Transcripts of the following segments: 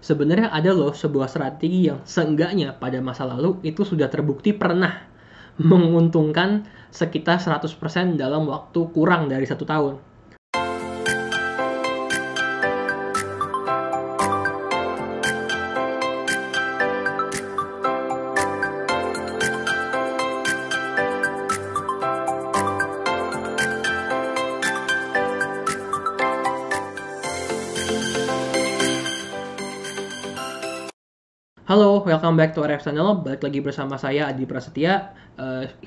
Sebenarnya ada loh sebuah strategi yang seenggaknya pada masa lalu itu sudah terbukti pernah menguntungkan sekitar 100% dalam waktu kurang dari 1 tahun. Halo, welcome back to RF Channel. Balik lagi bersama saya Adi Prasetya.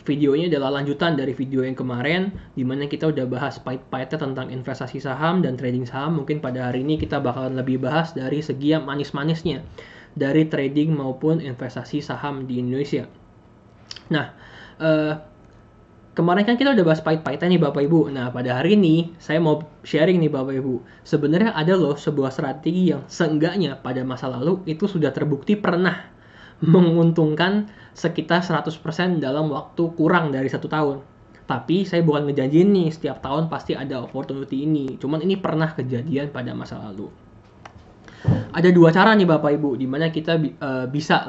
Videonya adalah lanjutan dari video yang kemarin, dimana kita udah bahas pahit-pahitnya tentang investasi saham dan trading saham. Mungkin pada hari ini kita bakalan lebih bahas dari segi yang manis-manisnya, dari trading maupun investasi saham di Indonesia. Nah, kemarin kan kita udah bahas pahit-pahitnya nih Bapak Ibu. Nah, pada hari ini saya mau sharing nih Bapak Ibu. Sebenarnya ada loh sebuah strategi yang seenggaknya pada masa lalu itu sudah terbukti pernah menguntungkan sekitar 100% dalam waktu kurang dari 1 tahun. Tapi saya bukan ngejanjiin nih setiap tahun pasti ada opportunity ini. Cuman ini pernah kejadian pada masa lalu. Ada dua cara nih Bapak Ibu, dimana kita bisa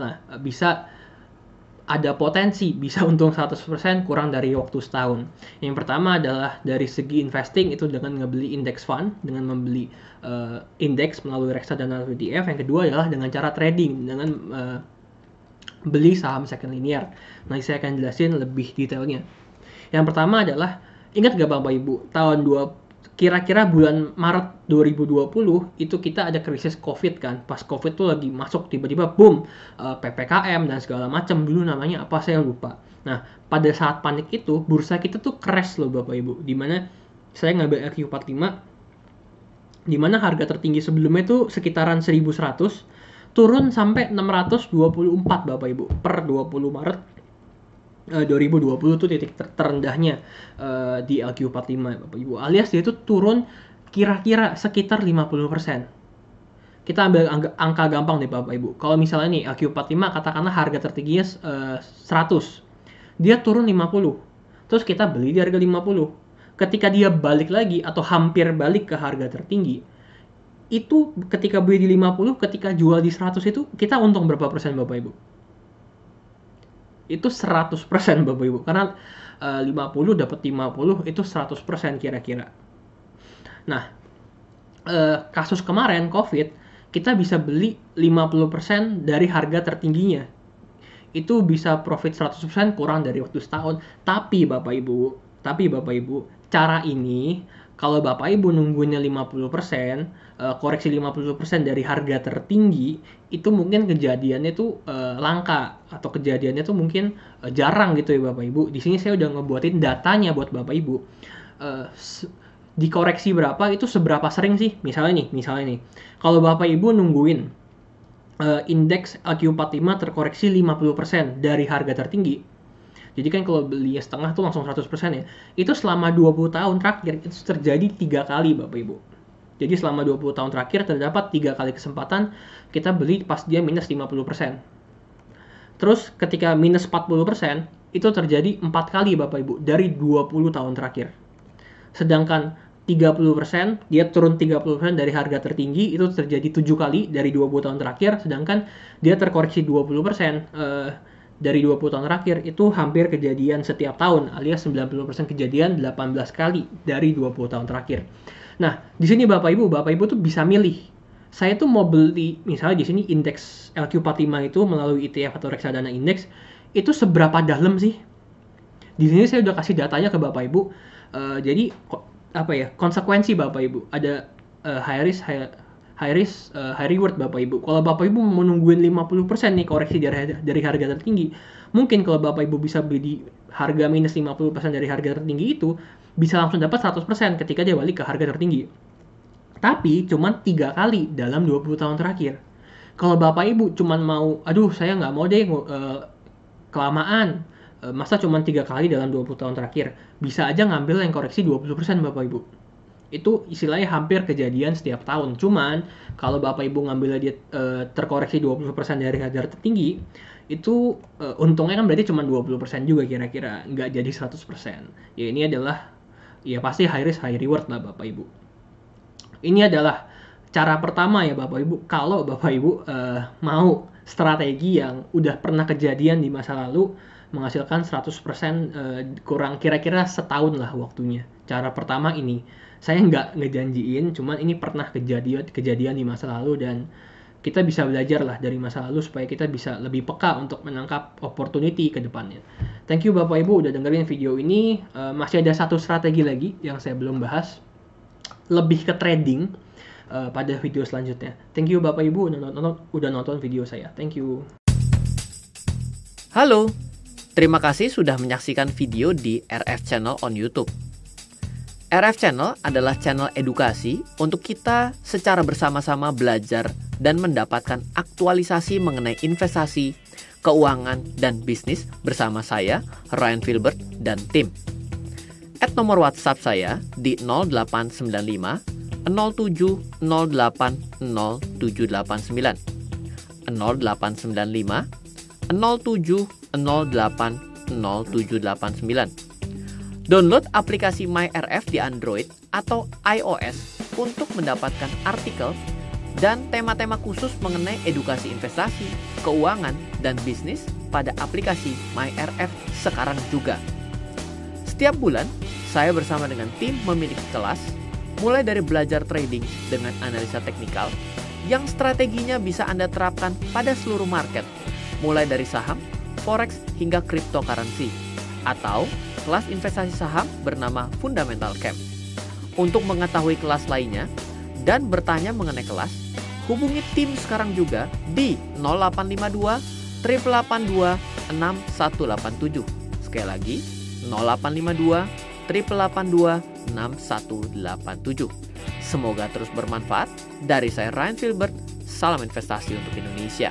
ada potensi bisa untung 100% kurang dari waktu setahun. Yang pertama adalah dari segi investing, itu dengan ngebeli index fund, dengan membeli indeks melalui reksadana atau ETF. Yang kedua adalah dengan cara trading, dengan beli saham second linear. Nanti saya akan jelasin lebih detailnya. Yang pertama adalah, ingat gak Bapak Ibu, kira-kira bulan Maret 2020 itu kita ada krisis COVID kan. Pas COVID tuh lagi masuk tiba-tiba boom, PPKM dan segala macam, dulu namanya apa saya lupa. Nah, pada saat panik itu bursa kita tuh crash loh Bapak Ibu. Dimana saya ngambil RQ45, dimana harga tertinggi sebelumnya itu sekitaran 1100, turun sampai 624 Bapak Ibu per 20 Maret 2020 tuh titik terendahnya di LQ45 Bapak Ibu, alias dia itu turun kira-kira sekitar 50%. Kita ambil angka gampang nih Bapak Ibu. Kalau misalnya nih LQ45 katakanlah harga tertingginya 100, dia turun 50, terus kita beli di harga 50. Ketika dia balik lagi atau hampir balik ke harga tertinggi, itu ketika beli di 50, ketika jual di 100 itu kita untung berapa persen Bapak Ibu? Itu 100% Bapak Ibu, karena 50 dapat 50 itu 100% kira-kira. Nah, kasus kemarin COVID, kita bisa beli 50% dari harga tertingginya. Itu bisa profit 100% kurang dari waktu setahun. Tapi Bapak Ibu, cara ini kalau Bapak Ibu nunggunya 50%, koreksi 50% dari harga tertinggi, itu mungkin kejadiannya tuh langka, atau kejadiannya tuh mungkin jarang gitu ya Bapak Ibu. Di sini saya udah ngebuatin datanya buat Bapak Ibu. Dikoreksi berapa, itu seberapa sering sih? Misalnya nih, kalau Bapak Ibu nungguin indeks LQ45 terkoreksi 50% dari harga tertinggi. Jadi kan kalau beli setengah tuh langsung 100% ya. Itu selama 20 tahun terakhir itu terjadi 3 kali Bapak Ibu. Jadi selama 20 tahun terakhir terdapat 3 kali kesempatan kita beli pas dia minus 50%. Terus ketika minus 40% itu terjadi 4 kali Bapak Ibu dari 20 tahun terakhir. Sedangkan 30% dia turun 30% dari harga tertinggi itu terjadi 7 kali dari 20 tahun terakhir. Sedangkan dia terkoreksi 20% dari 20 tahun terakhir itu hampir kejadian setiap tahun, alias 90% kejadian 18 kali dari 20 tahun terakhir. Nah, di sini Bapak Ibu tuh bisa milih. Saya tuh mau beli, misalnya di sini indeks LQ45 itu melalui ETF atau reksadana indeks, itu seberapa dalam sih? Di sini saya udah kasih datanya ke Bapak Ibu. Jadi konsekuensi Bapak Ibu. Ada high risk, high reward Bapak Ibu. Kalau Bapak Ibu menungguin 50% nih koreksi dari harga tertinggi, mungkin kalau Bapak Ibu bisa beli di harga minus 50% dari harga tertinggi itu, bisa langsung dapat 100% ketika dia balik ke harga tertinggi. Tapi cuman 3 kali dalam 20 tahun terakhir. Kalau Bapak Ibu cuman mau, saya nggak mau deh kelamaan, masa cuman 3 kali dalam 20 tahun terakhir, bisa aja ngambil yang koreksi 20% Bapak Ibu. Itu istilahnya hampir kejadian setiap tahun. Cuman kalau Bapak Ibu ngambilnya dia terkoreksi 20% dari harga tertinggi, itu untungnya kan berarti cuma 20% juga kira-kira, nggak jadi 100%. Ya ini adalah, ya pasti high risk high reward lah Bapak Ibu. Ini adalah cara pertama ya Bapak Ibu, kalau Bapak Ibu mau strategi yang udah pernah kejadian di masa lalu menghasilkan 100% kurang kira-kira setahun lah waktunya. Cara pertama ini, saya nggak ngejanjiin, cuman ini pernah kejadian di masa lalu dan kita bisa belajar lah dari masa lalu supaya kita bisa lebih peka untuk menangkap opportunity ke depannya. Thank you Bapak Ibu udah dengerin video ini. Masih ada satu strategi lagi yang saya belum bahas, lebih ke trading pada video selanjutnya. Thank you Bapak Ibu udah nonton video saya. Thank you. Halo, terima kasih sudah menyaksikan video di RF Channel on YouTube. RF Channel adalah channel edukasi untuk kita secara bersama-sama belajar dan mendapatkan aktualisasi mengenai investasi, keuangan, dan bisnis bersama saya, Ryan Filbert, dan tim. Add nomor WhatsApp saya di 0895 07 08 0789 0895 07 08 0789. Download aplikasi MyRF di Android atau iOS untuk mendapatkan artikel dan tema-tema khusus mengenai edukasi investasi, keuangan, dan bisnis pada aplikasi MyRF sekarang juga. Setiap bulan, saya bersama dengan tim memiliki kelas, mulai dari belajar trading dengan analisa teknikal, yang strateginya bisa Anda terapkan pada seluruh market, mulai dari saham, forex, hingga cryptocurrency, atau kelas investasi saham bernama Fundamental Camp. Untuk mengetahui kelas lainnya dan bertanya mengenai kelas, hubungi tim sekarang juga di 0852 882 6187. Sekali lagi, 0852 882 6187. Semoga terus bermanfaat. Dari saya Ryan Filbert, salam investasi untuk Indonesia.